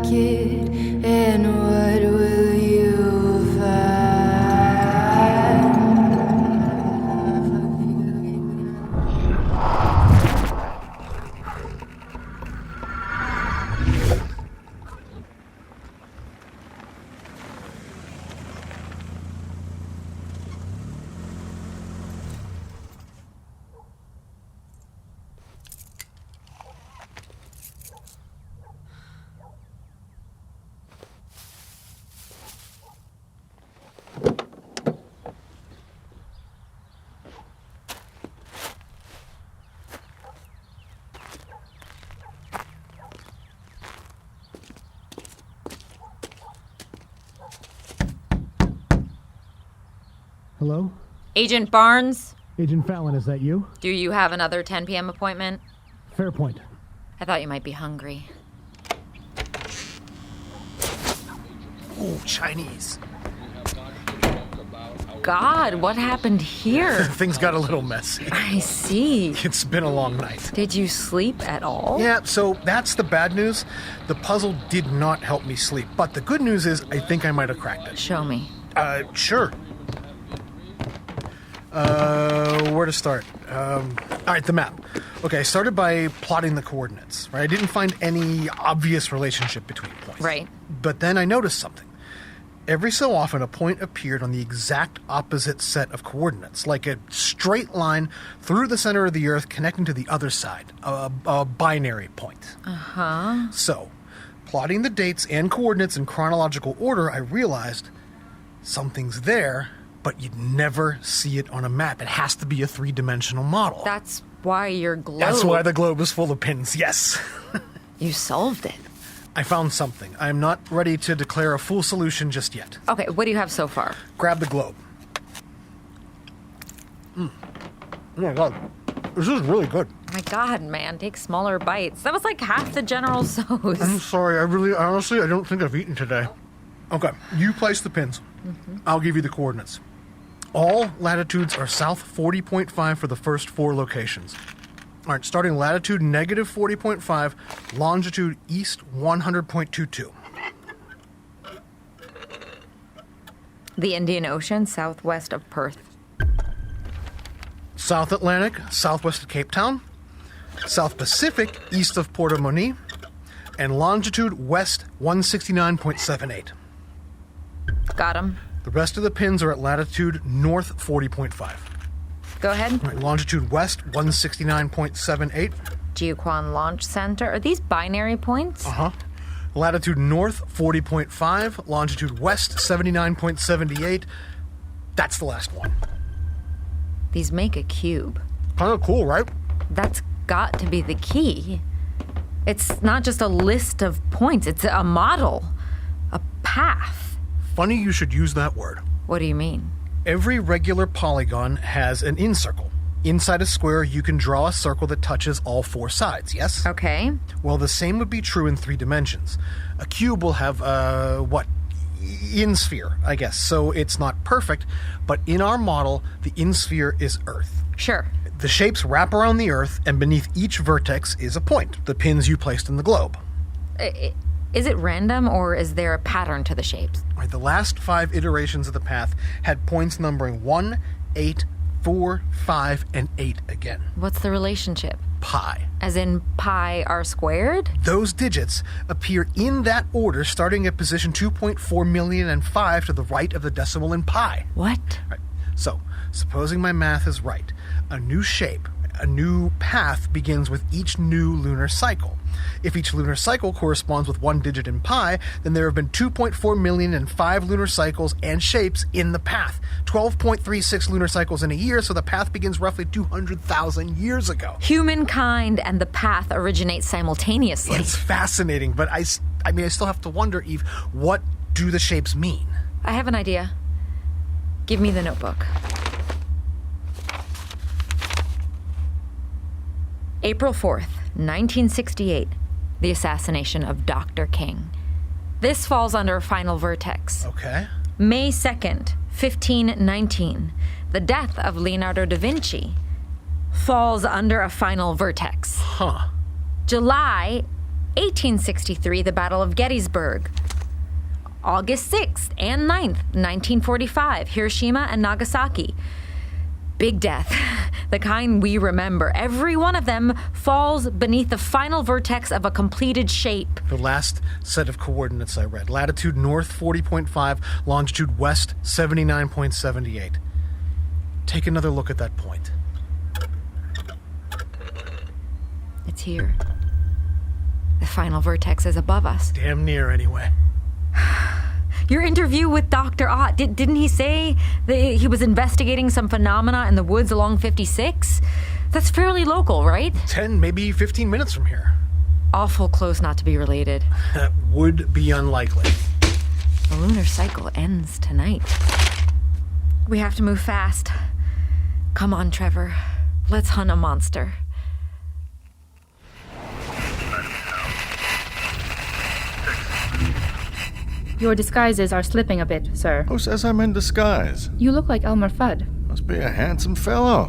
like it, and what will you find? Hello? Agent Barnes? Agent Fallon, is that you? Do you have another 10 p.m. appointment? Fair point. I thought you might be hungry. Ooh, Chinese. God, what happened here? Things got a little messy. I see. It's been a long night. Did you sleep at all? Yeah, so that's the bad news. The puzzle did not help me sleep. But the good news is I think I might have cracked it. Show me. Sure. Where to start? All right, the map. Okay, I started by plotting the coordinates, right? I didn't find any obvious relationship between points. Right. But then I noticed something. Every so often, a point appeared on the exact opposite set of coordinates, like a straight line through the center of the Earth connecting to the other side, a binary point. Uh-huh. So, plotting the dates and coordinates in chronological order, I realized something's there, but you'd never see it on a map. It has to be a three-dimensional model. That's why your globe... That's why the globe is full of pins, yes. You solved it. I found something. I'm not ready to declare a full solution just yet. Okay, what do you have so far? Grab the globe. Oh my god. This is really good. Oh my God, man, take smaller bites. That was like half the General So's. I'm sorry. Honestly, I don't think I've eaten today. Okay, you place the pins. I'll give you the coordinates. All latitudes are south 40.5 for the first 4 locations. All right, starting latitude negative 40.5, longitude east 100.22. The Indian Ocean, southwest of Perth. South Atlantic, southwest of Cape Town. South Pacific, east of Port of Moni. And longitude west 169.78. Got him. The rest of the pins are at latitude north 40.5. Go ahead. All right, longitude west 169.78. Jiuquan Launch Center. Are these binary points? Uh-huh. Latitude north 40.5, longitude west 79.78. That's the last one. These make a cube. Kind of cool, right? That's got to be the key. It's not just a list of points, it's a model, a path. Funny you should use that word. What do you mean? Every regular polygon has an in-circle. Inside a square, you can draw a circle that touches all 4 sides, yes? Okay. Well, the same would be true in 3 dimensions. A cube will have, in-sphere, I guess. So it's not perfect, but in our model, the in-sphere is Earth. Sure. The shapes wrap around the Earth, and beneath each vertex is a point, the pins you placed in the globe. Is it random, or is there a pattern to the shapes? All right, the last 5 iterations of the path had points numbering 1, 8, 4, 5, and 8 again. What's the relationship? Pi. As in pi r squared? Those digits appear in that order starting at position 2.4,000,005 to the right of the decimal in pi. What? Right. So, supposing my math is right, a new shape, a new path begins with each new lunar cycle. If each lunar cycle corresponds with 1 digit in pi, then there have been 2.4,000,005 lunar cycles and shapes in the path. 12.36 lunar cycles in a year, so the path begins roughly 200,000 years ago. Humankind and the path originate simultaneously. It's fascinating, but I still have to wonder, Eve, what do the shapes mean? I have an idea. Give me the notebook. April 4th, 1968, the assassination of Dr. King. This falls under a final vertex. Okay. May 2nd, 1519, the death of Leonardo da Vinci falls under a final vertex. Huh. July 1863, the Battle of Gettysburg. August 6th and 9th, 1945, Hiroshima and Nagasaki. Big death, the kind we remember. Every one of them falls beneath the final vertex of a completed shape. The last set of coordinates I read. Latitude north 40.5, longitude west 79.78. Take another look at that point. It's here. The final vertex is above us. Damn near, anyway. Your interview with Dr. Ott, didn't he say that he was investigating some phenomena in the woods along 56? That's fairly local, right? 10, maybe 15 minutes from here. Awful close not to be related. That would be unlikely. The lunar cycle ends tonight. We have to move fast. Come on, Trevor. Let's hunt a monster. Your disguises are slipping a bit, sir. Who says I'm in disguise? You look like Elmer Fudd. Must be a handsome fellow.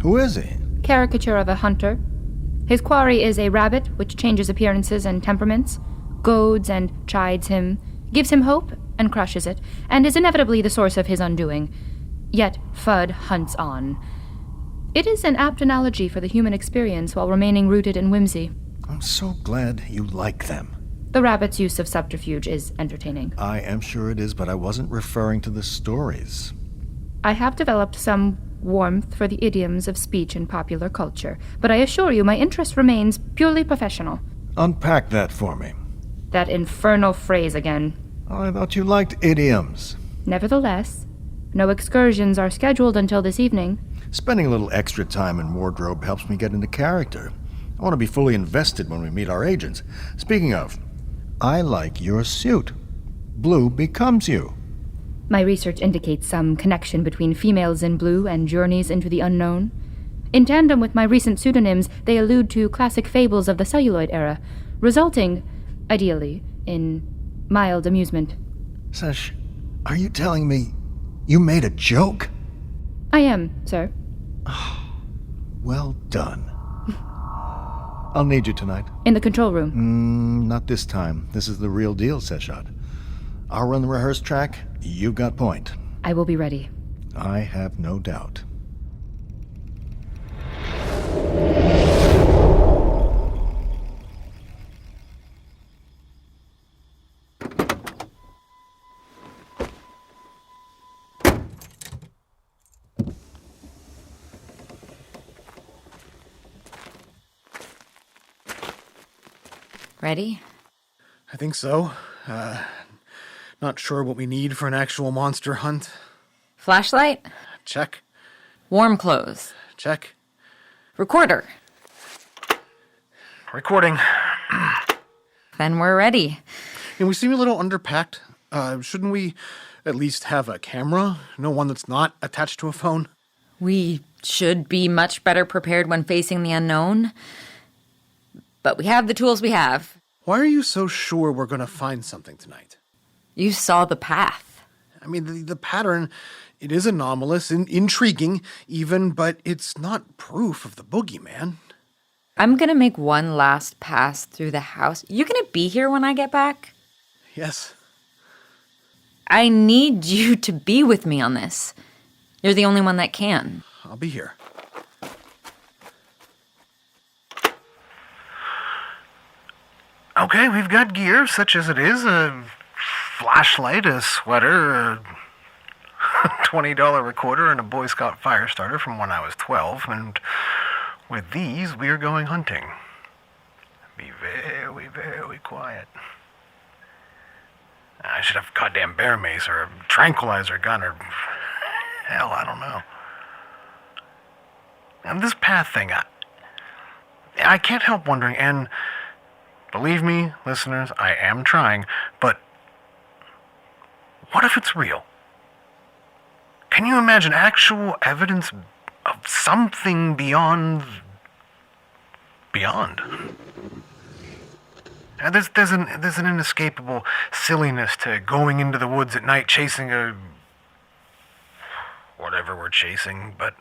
Who is he? Caricature of a hunter. His quarry is a rabbit which changes appearances and temperaments, goads and chides him, gives him hope and crushes it, and is inevitably the source of his undoing. Yet Fudd hunts on. It is an apt analogy for the human experience while remaining rooted in whimsy. I'm so glad you like them. The rabbit's use of subterfuge is entertaining. I am sure it is, but I wasn't referring to the stories. I have developed some warmth for the idioms of speech in popular culture, but I assure you my interest remains purely professional. Unpack that for me. That infernal phrase again. I thought you liked idioms. Nevertheless, no excursions are scheduled until this evening. Spending a little extra time in wardrobe helps me get into character. I want to be fully invested when we meet our agents. Speaking of, I like your suit. Blue becomes you. My research indicates some connection between females in blue and journeys into the unknown. In tandem with my recent pseudonyms, they allude to classic fables of the celluloid era, resulting, ideally, in mild amusement. Sesh, are you telling me you made a joke? I am, sir. Well done. I'll need you tonight. In the control room. Not this time. This is the real deal, Seshat. I'll run the rehearsed track. You've got point. I will be ready. I have no doubt. Ready? I think so. Not sure what we need for an actual monster hunt. Flashlight? Check. Warm clothes? Check. Recorder? Recording. Then we're ready. And we seem a little underpacked. Shouldn't we at least have a camera? No one that's not attached to a phone? We should be much better prepared when facing the unknown. But we have the tools we have. Why are you so sure we're going to find something tonight? You saw the path. I mean, the pattern, it is anomalous and intriguing even, but it's not proof of the boogeyman. I'm gonna make one last pass through the house. You gonna be here when I get back? Yes. I need you to be with me on this. You're the only one that can. I'll be here. Okay, we've got gear, such as it is, a flashlight, a sweater, a $20 recorder, and a Boy Scout fire starter from when I was 12, and with these, we are going hunting. Be very, very quiet. I should have a goddamn bear mace, or a tranquilizer gun, or hell, I don't know. And this path thing, I can't help wondering, and believe me, listeners, I am trying, but what if it's real? Can you imagine actual evidence of something beyond? There's an inescapable silliness to going into the woods at night chasing whatever we're chasing, but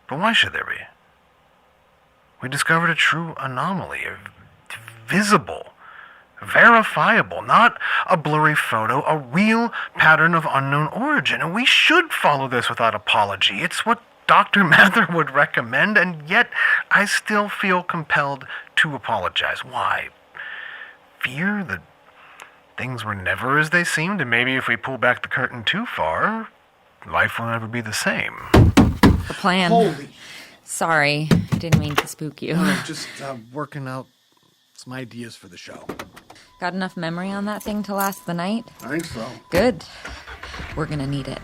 why should there be? We discovered a true anomaly, visible, verifiable, not a blurry photo, a real pattern of unknown origin. And we should follow this without apology. It's what Dr. Mather would recommend, and yet I still feel compelled to apologize. Why? Fear that things were never as they seemed, and maybe if we pull back the curtain too far, life will never be the same. The plan. Holy... Sorry, I didn't mean to spook you. Just working out some ideas for the show. Got enough memory on that thing to last the night? I think so. Good. We're gonna need it.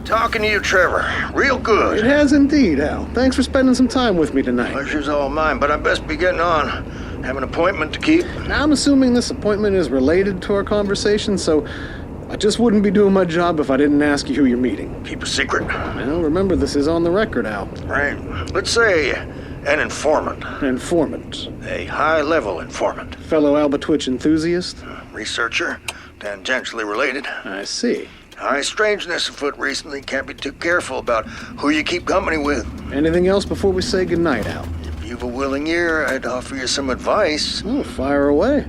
Talking to you, Trevor. Real good. It has indeed, Al. Thanks for spending some time with me tonight. Pleasure's all mine, but I best be getting on. Have an appointment to keep. Now, I'm assuming this appointment is related to our conversation, so I just wouldn't be doing my job if I didn't ask you who you're meeting. Keep a secret. Well, remember, this is on the record, Al. Right. Let's say an informant. Informant. A high-level informant. Fellow Albatwitch enthusiast? Researcher. Tangentially related. I see. High strangeness afoot recently. Can't be too careful about who you keep company with. Anything else before we say goodnight, Al? If you've a willing ear, I'd offer you some advice. Oh, fire away.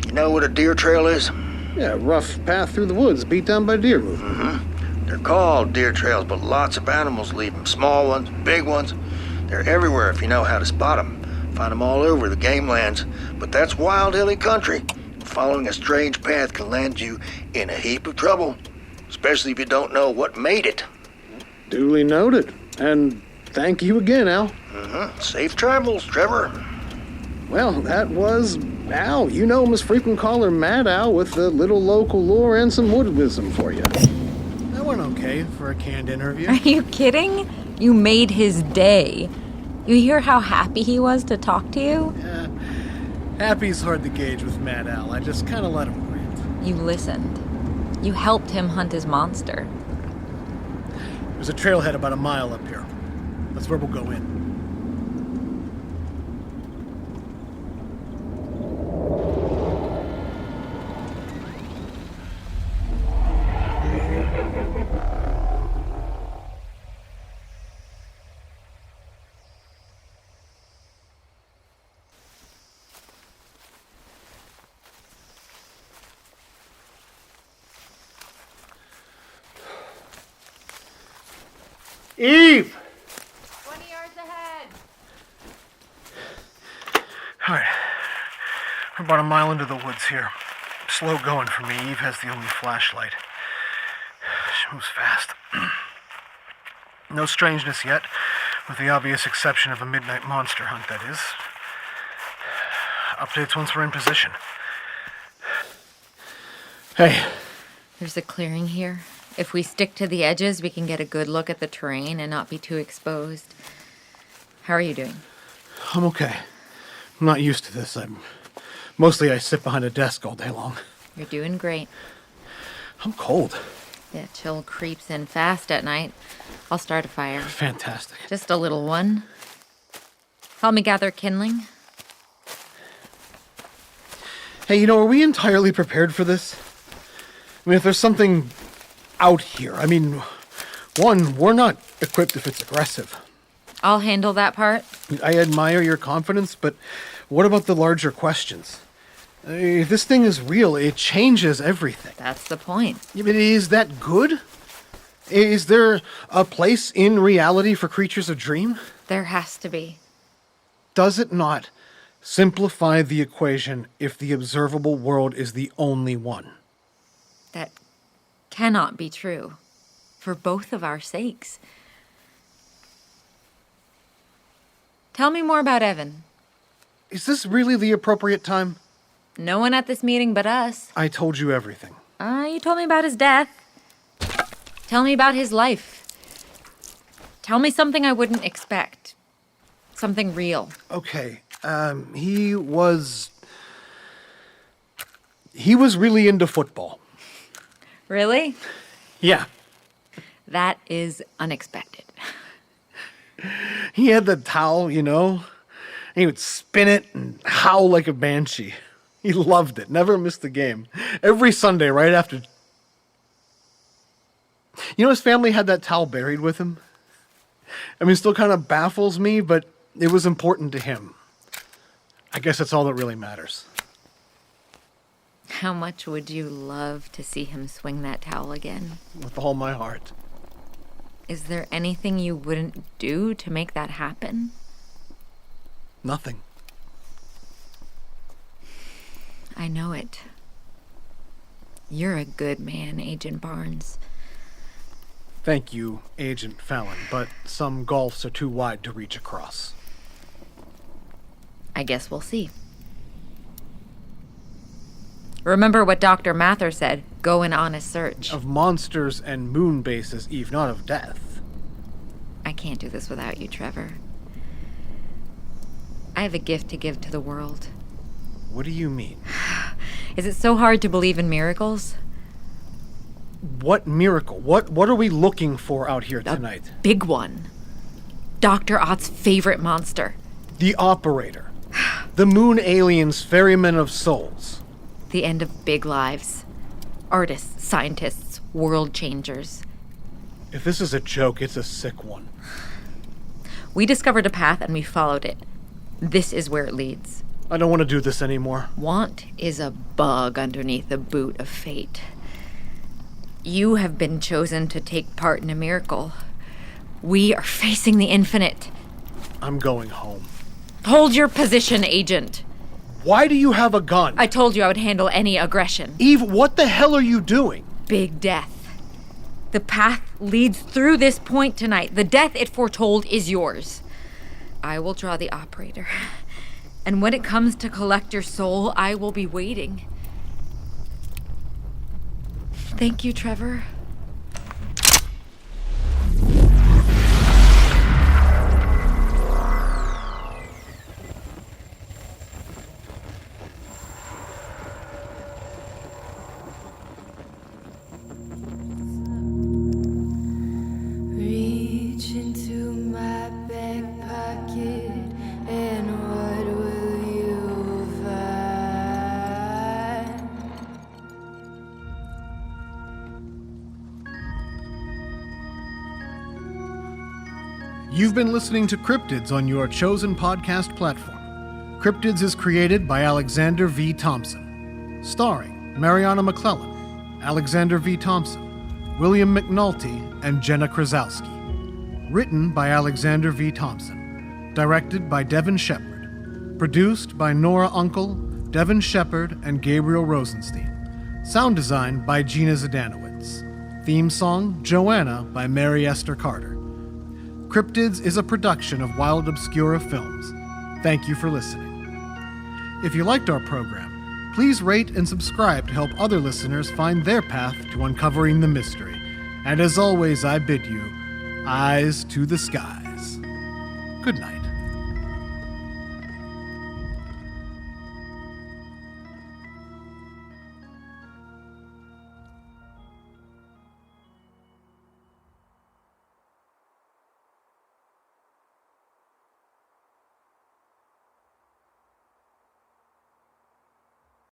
You know what a deer trail is? Yeah, rough path through the woods, beat down by deer movement. Mm-hmm. They're called deer trails, but lots of animals leave them. Small ones, big ones. They're everywhere if you know how to spot them. Find them all over the game lands. But that's wild, hilly country. Following a strange path can land you in a heap of trouble. Especially if you don't know what made it. Duly noted. And thank you again, Al. Mm-hmm. Safe travels, Trevor. Well, that was Al. You know him as frequent caller Mad Al with a little local lore and some wood wisdom for you. That went okay for a canned interview. Are you kidding? You made his day. You hear how happy he was to talk to you? Yeah. Happy's hard to gauge with Mad Al. I just kind of let him rant. You listened. You helped him hunt his monster. There's a trailhead about a mile up here. That's where we'll go in. Eve! 20 yards ahead. All right. We're about a mile into the woods here. Slow going for me. Eve has the only flashlight. She moves fast. No strangeness yet, with the obvious exception of a midnight monster hunt, that is. Updates once we're in position. Hey. There's a clearing here. If we stick to the edges, we can get a good look at the terrain and not be too exposed. How are you doing? I'm okay. I'm not used to this. Mostly I sit behind a desk all day long. You're doing great. I'm cold. The chill creeps in fast at night. I'll start a fire. Fantastic. Just a little one. Help me gather kindling. Hey, you know, are we entirely prepared for this? I mean, if there's something out here, I mean, one, we're not equipped if it's aggressive. I'll handle that part. I admire your confidence, but what about the larger questions? If this thing is real, it changes everything. That's the point. Yeah, but is that good? Is there a place in reality for creatures of dream? There has to be. Does it not simplify the equation if the observable world is the only one? That cannot be true. For both of our sakes. Tell me more about Evan. Is this really the appropriate time? No one at this meeting but us. I told you everything. You told me about his death. Tell me about his life. Tell me something I wouldn't expect. Something real. Okay, he was really into football. Really? Yeah. That is unexpected. He had the towel, you know, And he would spin it and howl like a banshee. He loved it. Never missed a game. Every Sunday, right after... You know, his family had that towel buried with him. I mean, it still kind of baffles me, but it was important to him. I guess that's all that really matters. How much would you love to see him swing that towel again? With all my heart. Is there anything you wouldn't do to make that happen? Nothing. I know it. You're a good man, Agent Barnes. Thank you, Agent Fallon, but some gulfs are too wide to reach across. I guess we'll see. Remember what Dr. Mather said. Go an honest search. Of monsters and moon bases, Eve, not of death. I can't do this without you, Trevor. I have a gift to give to the world. What do you mean? Is it so hard to believe in miracles? What miracle? What are we looking for out here tonight? A big one. Dr. Ott's favorite monster. The Operator. The moon aliens, ferrymen of souls. The end of big lives. Artists, scientists, world changers. If this is a joke, it's a sick one. We discovered a path and we followed it. This is where it leads. I don't want to do this anymore. Want is a bug underneath the boot of fate. You have been chosen to take part in a miracle. We are facing the infinite. I'm going home. Hold your position, Agent. Why do you have a gun? I told you I would handle any aggression. Eve, what the hell are you doing? Big death. The path leads through this point tonight. The death it foretold is yours. I will draw the Operator. And when it comes to collect your soul, I will be waiting. Thank you, Trevor. Reach into my back pocket, and what will you find? You've been listening to Cryptids on your chosen podcast platform. Cryptids is created by Alexander V. Thompson. Starring Mariana McClellan, Alexander V. Thompson, William McNulty, and Jenna Krasowski. Written by Alexander V. Thompson. Directed by Devin Shepard. Produced by Nora Uncle, Devin Shepard, and Gabriel Rosenstein. Sound design by Gina Zadanowitz. Theme song, Joanna, by Mary Esther Carter. Cryptids is a production of Wild Obscura Films. Thank you for listening. If you liked our program, please rate and subscribe to help other listeners find their path to uncovering the mystery. And as always, I bid you, eyes to the skies. Good night.